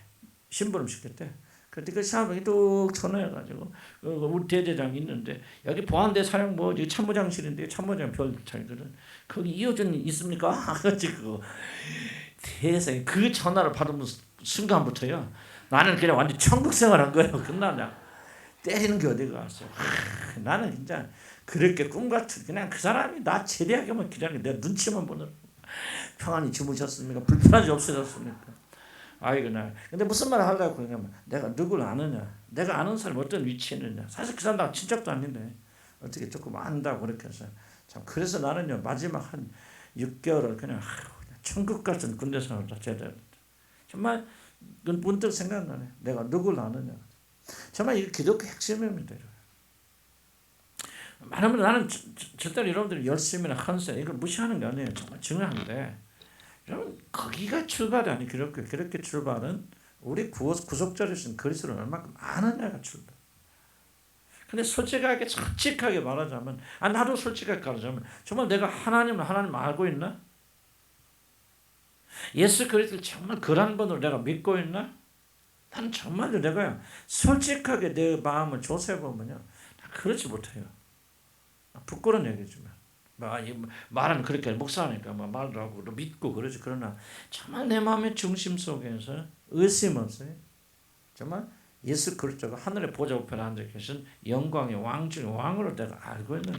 심부름 시켰대. 그때 그 사병이 뚝 전화해가지고 우리 대대장이 있는데 여기 보안대 사령부 여기 참모장실인데 참모장 별자리거든. 거기 이호준 있습니까? 가지고 세상에 그 전화를 받은 순간부터요. 나는 그냥 완전 천국 생활한 거예요. 끝나냐. 때리는 게 어디 갔어. 나는 진짜 그렇게 꿈같은 그냥 그 사람이 나 제대하게만 기다리는 내 눈치만 보느라 평안히 주무셨습니까? 불편하지 없어졌습니까? 아이고 나 근데 무슨 말을 하려고 그러냐면 내가 누구를 아느냐 내가 아는 사람이 어떤 위치에 있느냐 사실 그 사람 나 친척도 아닌데 어떻게 조금 안다고 그렇게 해서 참 그래서 나는요 마지막 한 6개월을 그냥 천국 같은 군대 생활을 다 제대로 정말 문득 생각나네. 내가 누구를 아느냐 정말 이게 기독교 핵심입니다. 많은 분들 나는 절대로 여러분들이 열심히나 헌세 이걸 무시하는 게 아니에요. 정말 중요한데 여러분 거기가 출발이 아니 그렇게 출발은 우리 구속자로서는 그리스도를 얼마큼 아느냐가 출발. 근데 솔직하게 말하자면 나도 솔직하게 말하자면 정말 내가 하나님 알고 있나? 예수 그리스도를 정말 글 번으로 내가 믿고 있나? 나는 정말로 내가 솔직하게 내 마음을 조사해보면요 그렇지 못해요. 부끄러운 얘기지만 말은 그렇게 목사니까 말도 하고 믿고 그러지. 그러나 정말 내 마음의 중심 속에서 의심 없어요. 정말 예수 그리스도가 하늘의 보좌 우편에 앉아 계신 영광의 왕 중의 왕으로 내가 알고 있는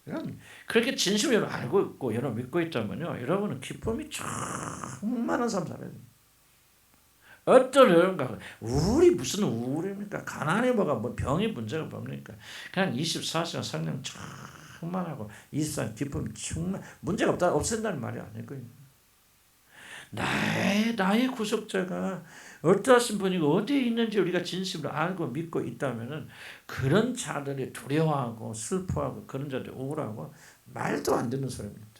여러분 그렇게 진심으로 알고 있고 여러분 믿고 있다면요 여러분은 기쁨이 충만한 삶 살아야 됩니다. 어떤 여러분과 우울이 무슨 우울입니까? 가난이 뭐가 뭐 병이 문제가 뭡니까? 그냥 24시간 성령 충만하고 24시간 기쁨이 충만 문제가 없앤다는 말이 아니고요. 나의 구속자가 어떠하신 분이고 어디에 있는지 우리가 진심으로 알고 믿고 있다면은 그런 자들이 두려워하고 슬퍼하고 그런 자들이 우울하고 말도 안 되는 소리입니다.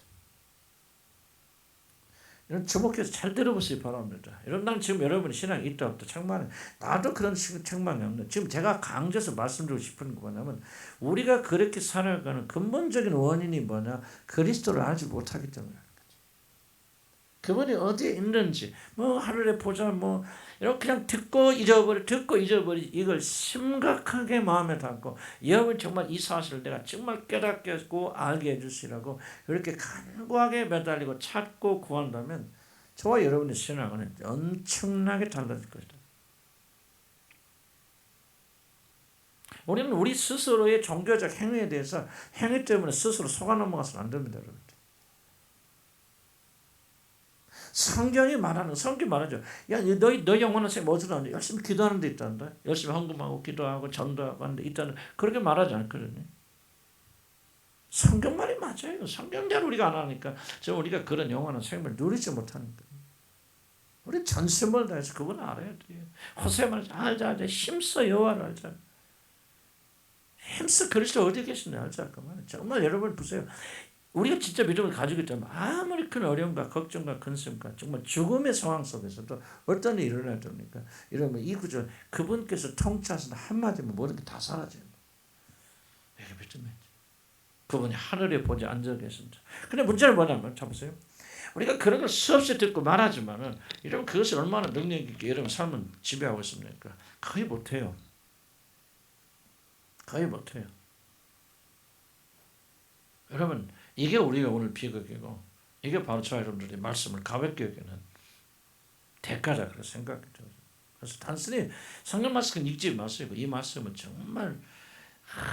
이런 주목해서 잘 들어보시기 바랍니다. 여러분 난 지금 여러분이 신앙이 있다 없다 책망 나도 그런 책망이 없는 지금 제가 강조해서 말씀드리고 싶은 거 뭐냐면 우리가 그렇게 살아가는 근본적인 원인이 뭐냐 그리스도를 알지 못하기 때문에 그분이 어디에 있는지 뭐 하늘에 보자 뭐 이렇게 그냥 듣고 잊어버리 이걸 심각하게 마음에 담고 여러분 정말 이 사실을 내가 정말 깨닫게 하고 알게 해주시라고 그렇게 간구하게 매달리고 찾고 구한다면 저와 여러분의 신앙은 엄청나게 달라질 것이다. 우리는 우리 스스로의 종교적 행위에 대해서 행위 때문에 스스로 속아 넘어가서는 안 됩니다. 여러분. 성경이 말하죠. 야, 너 영원한 생명 어디로 하는데 열심히 기도하는 데 있다는데, 열심히 헌금하고 기도하고 전도하고 하는 데 있다는 그렇게 말하지 않거든요. 성경 말이 맞아요. 성경대로 우리가 안 하니까 우리가 그런 영원한 생명을 누리지 못하는 거예요. 우리 전심을 다해서 그분 알아야 돼요. 호세 말하자 알자 힘써 여호와를 알자. 힘써 그리스도 어디 계신지 알자. 정말 여러분 보세요. 우리가 진짜 믿음을 가지고 있다면 아무리 큰 어려움과 걱정과 근심과 정말 죽음의 상황 속에서도 어떤 일이 일어나야 됩니까? 이러면 이 구조 그분께서 통치하시는 한마디면 모든 게 다 사라져요. 이게 믿음이지. 그분이 하늘에 보좌 앉아 계신다. 근데 문제는 뭐냐면 잡으세요. 우리가 그런 걸 수없이 듣고 말하지만은 여러분 그것을 얼마나 능력 있게 여러분 삶은 지배하고 있습니까? 거의 못해요. 거의 못해요. 여러분 이게 우리가 오늘 비극이고 이게 바로 저 여러분들이 말씀을 가볍게 여기는 대가라 그렇게 생각이 들어요. 그래서 단순히 성경 말씀 읽지 마세요. 이 말씀은 정말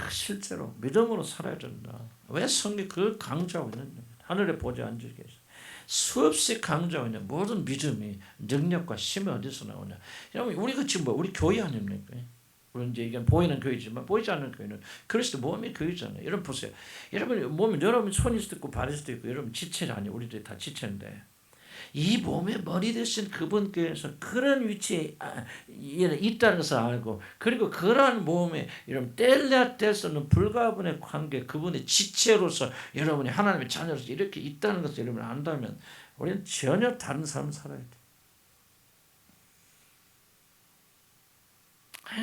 실제로 믿음으로 살아야 된다. 왜 성경이 그걸 강조하고 있느냐. 하늘에 보좌 앉아 계셔. 수없이 강조하고 있는 모든 믿음이 능력과 힘이 어디서 나오냐. 여러분 우리가 지금 우리 교회 아닙니까? 물론 이제 이건 보이는 교회지만 보이지 않는 교회는 그리스도 몸이 교회잖아요. 여러분 보세요. 여러분 몸이 여러분 손일 수도 있고 발일 수도 있고 여러분 지체가 아니에요. 우리들이 다 지체인데 이 몸의 머리 되신 그분께서 그런 위치에 있다는 것을 알고 그리고 그러한 몸에 여러분 뗄래야 뗄 수 없는 불가분의 관계 그분의 지체로서 여러분이 하나님의 자녀로서 이렇게 있다는 것을 여러분 안다면 우리는 전혀 다른 삶을 살아야 돼요.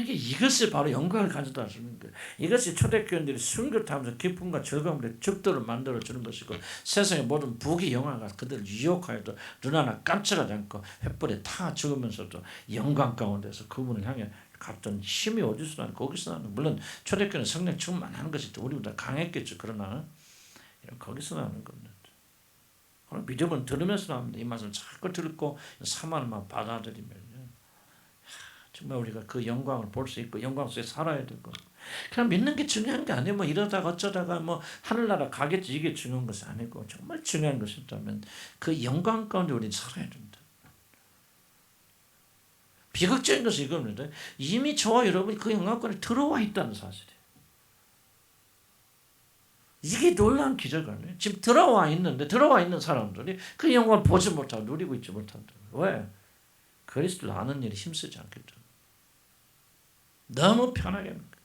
이것이 바로 영광을 가져다 주는 거예요. 이것이 초대교인들이 순교하면서 기쁨과 즐거움을 적도를 만들어주는 것이고 세상의 모든 부귀 영화가 그들을 유혹하여도 눈 하나 깜짝하지 않고 횃불에 타 죽으면서도 영광 가운데서 그분을 향해 갔던 힘이 어디서 나는 거기서 나는 물론 초대교회는 성령 충만한 것이 우리보다 강했겠죠. 그러나 거기서 나는 겁니다. 믿음은 들으면서 나옵니다. 이 말씀을 자꾸 듣고 사만만 받아들이면 정말 우리가 그 영광을 볼 수 있고 영광 속에 살아야 되고 그냥 믿는 게 중요한 게 아니에요. 뭐 이러다가 어쩌다가 뭐 하늘나라 가겠지 이게 중요한 것이 아니고 정말 중요한 것이 있다면 그 영광 가운데 우리는 살아야 된다. 비극적인 것은 이겁니다. 이미 저와 여러분이 그 영광권에 들어와 있다는 사실이에요. 이게 놀라운 기적 아니에요. 지금 들어와 있는 사람들이 그 영광을 보지 못하고 누리고 있지 못한다. 왜? 그리스도를 아는 일에 힘쓰지 않기 때문에. 너무 편하게 하는 거죠.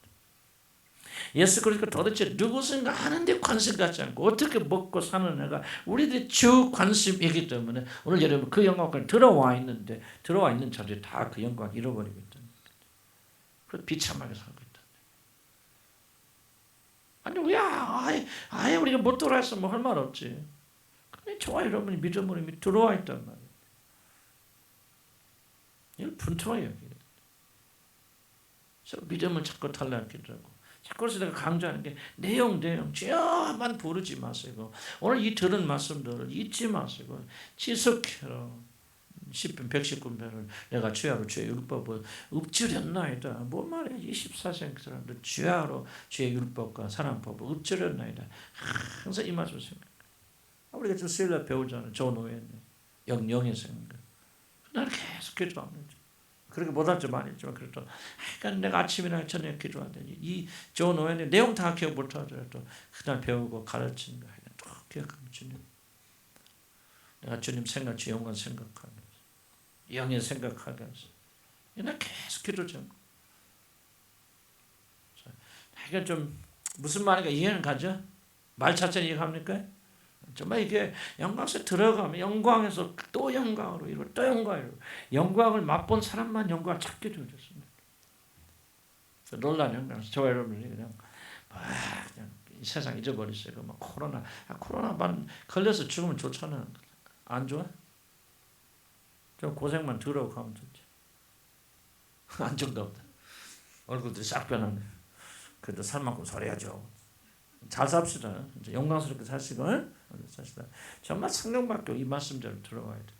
예수 그리스도가 도대체 누구신가 하는데 관심 갖지 않고 어떻게 먹고 사느냐가 우리들의 주 관심이기 때문에 오늘 여러분 그 영광까지 들어와 있는 자들이 다 그 영광을 잃어버리고 있다는 거죠. 그래서 비참하게 살고 있다. 아니 왜 아예 우리가 못 돌아서 뭐 할 말 없지. 근데 저와 여러분이 믿음으로 이미 들어와 있단 말이에요. 이걸 분투해요. 믿음을 자꾸 탈락하기도 하고 자꾸 내가 강조하는 게 내용 주여만 부르지 마시고 오늘 이 들은 말씀들을 잊지 마시고 지속해라. 시편 119편을 내가 주야로 주의 율법을 읊조렸나이다. 뭔 말이야. 24세기 사람들 주야로 주의 율법과 사랑법을 읊조렸나이다. 항상 이 말씀을 생각해. 우리가 지금 수요일날 배우잖아요. 존 오웬 영의 생각. 나는 계속 기도하는 거죠. 그렇게 못할 줄 많이 있지만 그래도 그러니까 내가 아침이나 저녁에 기도하더니 이 존 오웬의 내용 다 기억 못하더라도 그날 배우고 가르치는 거 또 기억하면 주님 내가 주님 생각 주 영광 생각하면서 영의 생각하면서 나 계속 기도 좀 이게 좀 무슨 말인가 이해는 가죠? 말 자체는 이해합니까? 정말 이게 영광에 들어가면 영광에서 또 영광으로 이루고 또 영광으로 영광을 맛본 사람만 영광을 찾게 되어졌습니다. 놀라운 영광에서 저와 여러분이 그냥 이 세상 잊어버리세요. 막 코로나만 걸려서 죽으면 좋잖아. 안 좋아? 좀 고생만 덜하고 가면 좋지. 안 좋은가 보다. 얼굴들이 싹 변하네. 그래도 살 만큼 살아야죠. 잘 삽시다. 이제 영광스럽게 사시고 삽시다. 정말 성령밖에 이 말씀대로 들어가야 된다.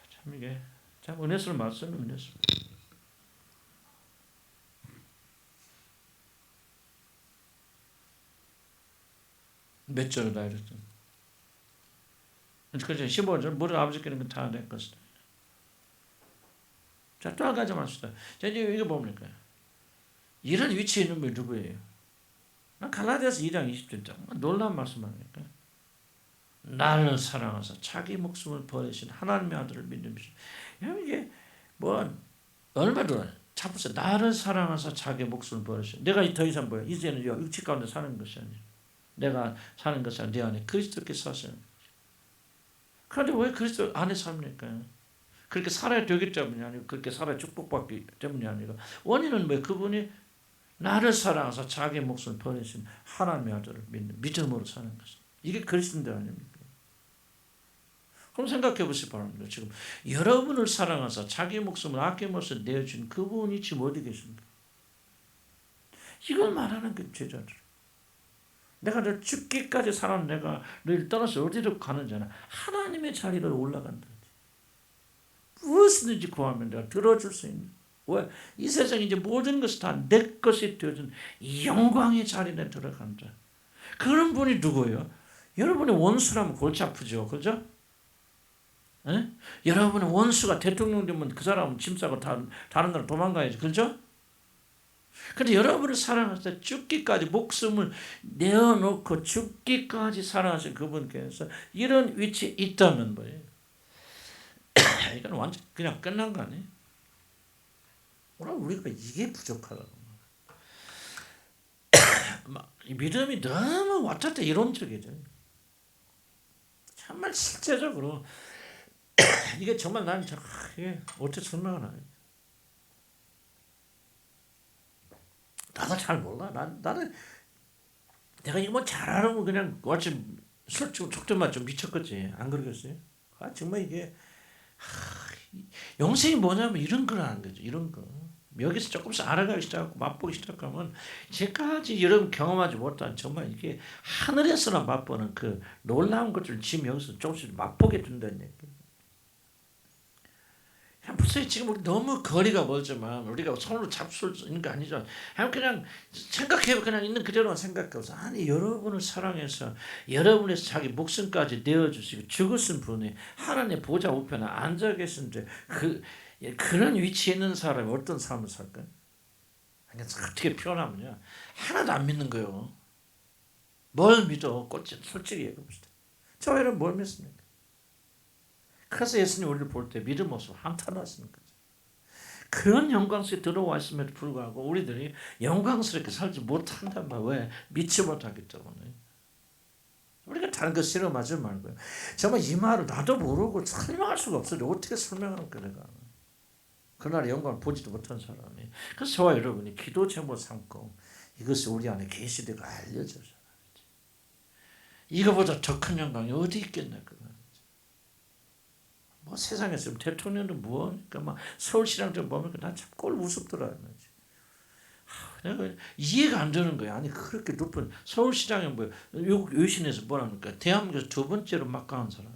참 이게 참 은혜스러운 말씀이 은혜스러워. 몇 절을 다 이랬죠. 그래서 15절 무릇 아버지께는 다 내 것이다. 자, 또 한 가지 말씀다. 자, 이제 이거 뭡니까? 이런 위치에 있는 분이 누구예요? 갈라디아서 2장 20절 정말 놀라운 말씀 아닙니까? 나를 사랑하사 자기 목숨을 버리신 하나님의 아들을 믿는 분. 이게 뭐 얼마나 잡으세요. 나를 사랑하사 자기 목숨을 버리신. 내가 더 이상 뭐야? 이제는 육체 가운데 사는 것이 아니라 내가 사는 것이 아니라 내 안에 그리스도께서 사시는 것이죠. 그런데 왜 그리스도 안에 삽니까? 그렇게 살아야 되기 때문이 아니고 그렇게 살아야 축복받기 때문이 아니라 원인은 왜 그분이 나를 사랑하사 자기 목숨을 버리신 하나님의 아들을 믿는 믿음으로 사는 것입니다. 이게 그리스도인들 아닙니까? 그럼 생각해 보시기 바랍니다. 지금 여러분을 사랑하사 자기 목숨을 아낌없이 내어준 그분이 지금 어디 계십니까? 이걸 말하는 게 제자들. 내가 너 죽기까지 살아온 내가 너를 떠나서 어디로 가는지 아나 하나님의 자리로 올라간다. 무엇이든지 구하면 내가 들어줄 수 있는. 왜? 이 세상에 이제 모든 것이 다 내 것이 되어진 이 영광의 자리에 들어간다. 그런 분이 누구예요? 여러분의 원수라면 골치 아프죠. 그죠? 에? 여러분의 원수가 대통령 되면 그 사람은 짐 싸고 다른 나라 도망가야지. 그죠? 근데 여러분을 사랑하실 때 죽기까지 목숨을 내어놓고 죽기까지 사랑하신 그분께서 이런 위치에 있다면 뭐예요? 이건 완전 그냥 끝난 거 아니에요? 오늘 우리가 이게 부족하다고. 믿음이 너무 왔다 갔다 이론적이죠. 정말 실제적으로 이게 정말 나는 이게 어떻게 설명을 하냐. 나도 잘 몰라. 나는 내가 이거 뭐 잘하는 그냥 어찌 설정 속도만 좀 미쳤겠지. 안 그러겠어요? 정말 이게 영생이 뭐냐면 이런 거라는 거죠. 이런 거. 여기서 조금씩 알아가기 시작하고 맛보기 시작하면 지금까지 여러분 경험하지 못한 정말 이게 하늘에서나 맛보는 그 놀라운 것을 지금 여기서 조금씩 맛보게 된다는 얘기예요. 무슨 지금 우리 너무 거리가 멀지만 우리가 손으로 잡을 수 있는 거 아니죠. 그냥 생각해 그냥 있는 그대로만 생각해서 아니 여러분을 사랑해서 여러분에서 자기 목숨까지 내어주시고 죽으신 분이 하나님의 보좌 우편에 앉아 계신데 그런 위치에 있는 사람이 어떤 삶을 살까요? 어떻게 표현하면요 하나도 안 믿는 거예요. 뭘 믿어? 솔직히 얘기해봅시다. 저 여러분 뭘 믿습니까? 그래서 예수님 우리를 볼 때 믿음 모습 한탄하시는 거죠. 그런 영광스에 들어와 있음에도 불구하고 우리들이 영광스럽게 살지 못한단 말이에요. 왜? 믿지 못하기 때문에. 우리가 다른 거 실험하지 말고요. 정말 이 말을 나도 모르고 설명할 수가 없어요. 어떻게 설명할까 내가. 그날 영광을 보지도 못한 사람이. 그래서 저와 여러분이 기도 제목 삼고 이것이 우리 안에 계시되고 알려져서 이거보다 더 큰 영광이 어디 있겠나 그거. 뭐 세상에서 대통령도 뭐니까 막 서울시장 좀 보면 나 참 꼴 우습더라. 내가 이해가 안 되는 거야. 아니 그렇게 높은 서울시장이 뭐 외신에서 뭐랍니까? 대한민국에서 두 번째로 막강한 사람.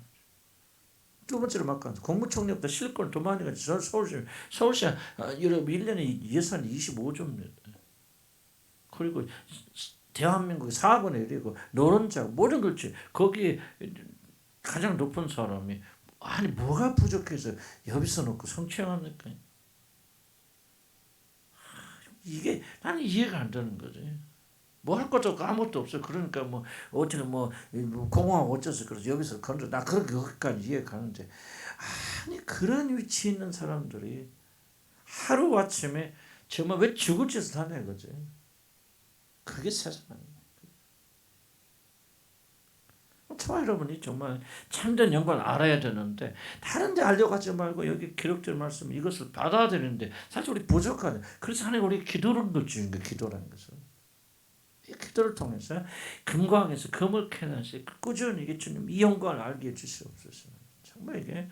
두 번째로 막강한 국무총리보다 실권 더 많이 가지. 서울시장 여러분 1년에 예산이 25조입니다. 그리고 대한민국의 4분의 1이고 노른자 모든 걸지 거기에 가장 높은 사람이 아니 뭐가 부족해서 여기서 놓고 성취합니까? 이게 나는 이해가 안 되는 거지. 뭐 할 것도 없고 아무것도 없어. 그러니까 뭐 어떻게 뭐 공허하고 어째서 그래서 여기서 건져 나 그렇게 여기까지 이해 가는데 아니 그런 위치에 있는 사람들이 하루 아침에 정말 왜 죽을 짓을 하냐 이거지. 그게 세상 아니에요. 저와 여러분이 정말 참된 영광을 알아야 되는데 다른 데 알려가지 말고 여기 기록된 말씀 이것을 받아들이는데 사실 우리 부족하죠. 그래서 하나님 우리 기도를 주는 거예요. 기도라는 것은. 이 기도를 통해서 금광에서 금을 캐내시 꾸준히 주님 이 영광을 알게 해주시옵소서. 정말 이게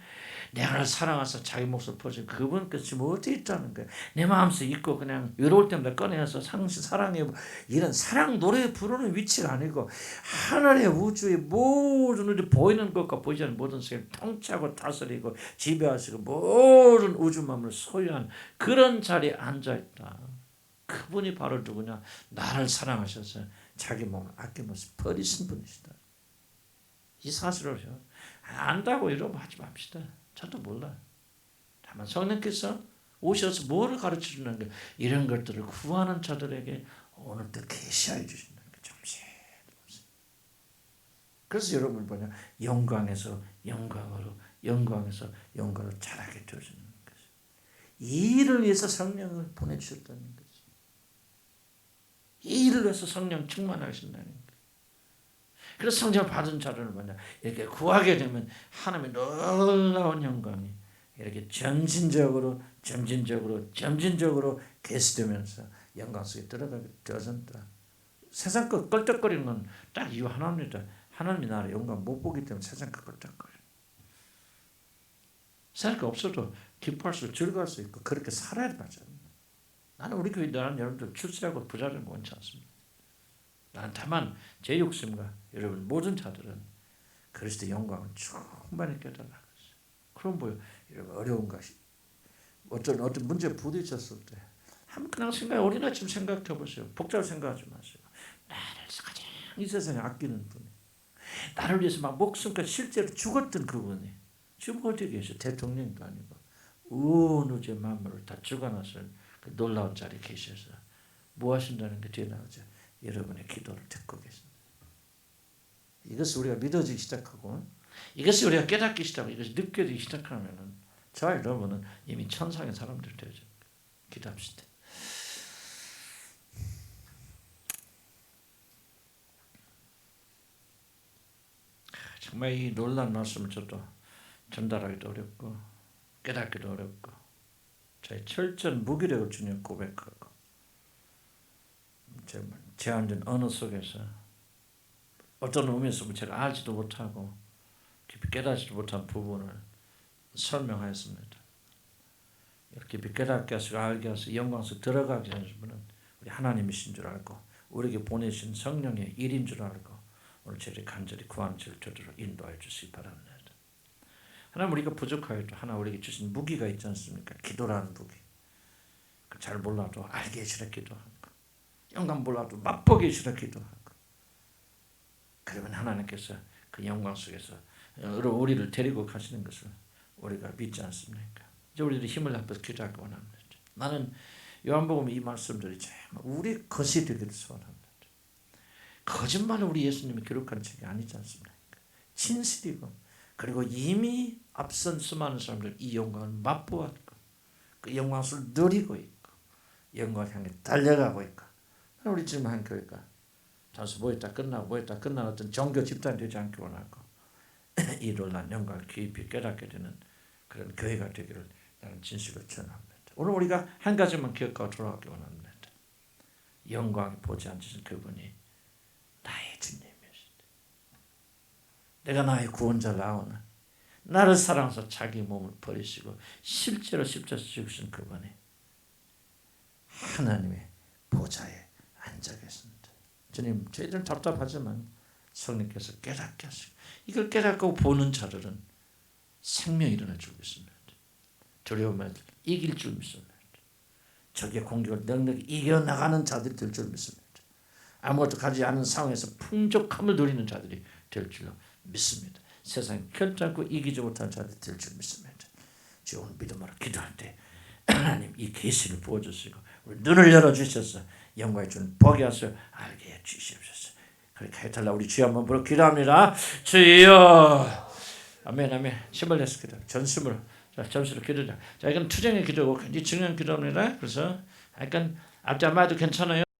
내 안을 사랑하사 자기 몫을 퍼진 그분께서 지금 어디 있다는 거예요. 내 마음속에 있고 그냥 외로울 때마다 꺼내서 상시 사랑해 이런 사랑 노래 부르는 위치가 아니고 하늘의 우주의 모든 우리 보이는 것과 보이지 않는 모든 세계를 통치하고 다스리고 지배하시고 모든 우주 만물을 소유한 그런 자리에 앉아있다. 그분이 바로 누구냐? 나를 사랑하셔서 자기 몸을 아낌없이 버리신 분이시다. 이 사실을요. 안다고 이러면 하지 맙시다. 저도 몰라. 다만 성령께서 오셔서 뭐를 가르쳐 주는 게 이런 것들을 구하는 자들에게 오늘도 계시하여 주신다는 게 정신없어요. 그래서 여러분 뭐냐 영광에서 영광으로 영광에서 영광으로 자라게 되어주는 것이 이 일을 위해서 성령을 보내주셨다는 거죠. 이 일을 위해서 성령 충만하신다는 거예요. 그래서 성령을 받은 자들은 뭐냐 이렇게 구하게 되면 하나님의 놀라운 영광이 이렇게 점진적으로 계시되면서 영광 속에 들어가게 되어진다. 세상 것 껄떡거리는 건 딱 이유 하나입니다. 하나님의 나라 영광 못 보기 때문에 세상 것 껄떡거려. 세상 거 없어도 기뻐할 수 즐거울 수 있고 그렇게 살아야 맞아. 나는 우리 교회 나는 여러분들 출세하고 부자를 원치 않습니다. 난 다만 제 욕심과 여러분 모든 자들은 그리스도의 영광을 충만히 깨달아가서 그럼 뭐요? 이런 어려운 것이 어떤 문제 부딪혔을 때 한번 그냥 우리나 지금 생각해 보세요. 복잡하게 생각하지 마세요. 나를 가장 이 세상에 아끼는 분이, 나를 위해서 막 목숨까지 실제로 죽었던 그분이 지금 어디 계셔? 대통령도 아니고 온 우주의 만물을 다 죽어나서 그 놀라운 자리에 계셔서 뭐 하신다는 게 뒤에 나오죠. 여러분의 기도를 듣고 계십니다. 이것을 우리가 믿어지기 시작하고 이것을 우리가 깨닫기 시작하고 이것이 느껴지기 시작하면은 저와 여러분은 이미 천상의 사람들 되죠. 기도합시다. 정말 이 놀라운 말씀을 저도 전달하기도 어렵고 깨닫기도 어렵고 저의 철저한 무기력을 주님 고백하고 제한된 언어 속에서 어떤 의미에서 제가 알지도 못하고 깊이 깨닫지도 못한 부분을 설명하였습니다. 이렇게 깊이 깨닫게 하시고 알게 하시고 영광 속 들어가게 하시는 분은 우리 하나님이신 줄 알고 우리에게 보내신 성령의 일인 줄 알고 오늘 저희 간절히 구하는 절대로 인도해 주시기 바랍니다. 하나님 우리가 부족하여도 하나 우리에게 주신 무기가 있지 않습니까? 기도라는 무기. 잘 몰라도 알게 해주라 기도하고 영광 몰라도 맛보게 해주라 기도하고 그러면 하나님께서 그 영광 속에서 우리를 데리고 가시는 것을 우리가 믿지 않습니까? 이제 우리들이 힘을 합해서 기도하기 원합니다. 나는 요한복음 이 말씀들이 정말 우리 것이 되기를 소원합니다. 거짓말을 우리 예수님이 기록한 책이 아니지 않습니까? 진실이고 그리고 이미 앞선 수많은 사람들 이 영광을 맛보았고 그 영광을 누리고 있고 영광을 향해 달려가고 있고 우리 지금 한 교회가 단순 모였다 끝나고 모였다 끝나는 어떤 종교 집단이 되지 않기 원하고 이 놀라운 영광을 깊이 깨닫게 되는 그런 교회가 되기를 나는 진실로 전합니다. 오늘 우리가 한 가지만 기억하고 돌아가기 원합니다. 영광이 보지 않으신 그분이 나의 주님이시다. 내가 나의 구원자 나오나 나를 사랑해서 자기 몸을 버리시고 실제로 십자가에서 죽으신 그분이 하나님의 보좌에 앉아 계십니다. 주님 저희들은 답답하지만 성령께서 깨닫게 하시고 이걸 깨닫고 보는 자들은 생명이 일어날 줄 믿습니다. 두려움을 이길 줄 믿습니다. 적의 공격을 넉넉히 이겨나가는 자들이 될 줄 믿습니다. 아무것도 가지 않은 상황에서 풍족함을 누리는 자들이 될 줄로 믿습니다. 세상에 결단코 이기지 못한 자들이 될 줄 믿습니다. 주 오늘 믿음으로 기도할 때 하나님 이 계시를 부어주시고 우리 눈을 열어주셔서 영광의 주는 보게 하셔 알게 해주시옵소서. 그렇게 해달라 우리 주여 한번 부르고 기도합니다. 주여 아멘 아멘. 힘을 내서 기도 전심으로 자 전심으로 기도자. 자 이건 투쟁의 기도고 굉장히 중요한 기도입니다. 그래서 약간 앞자마도 괜찮아요.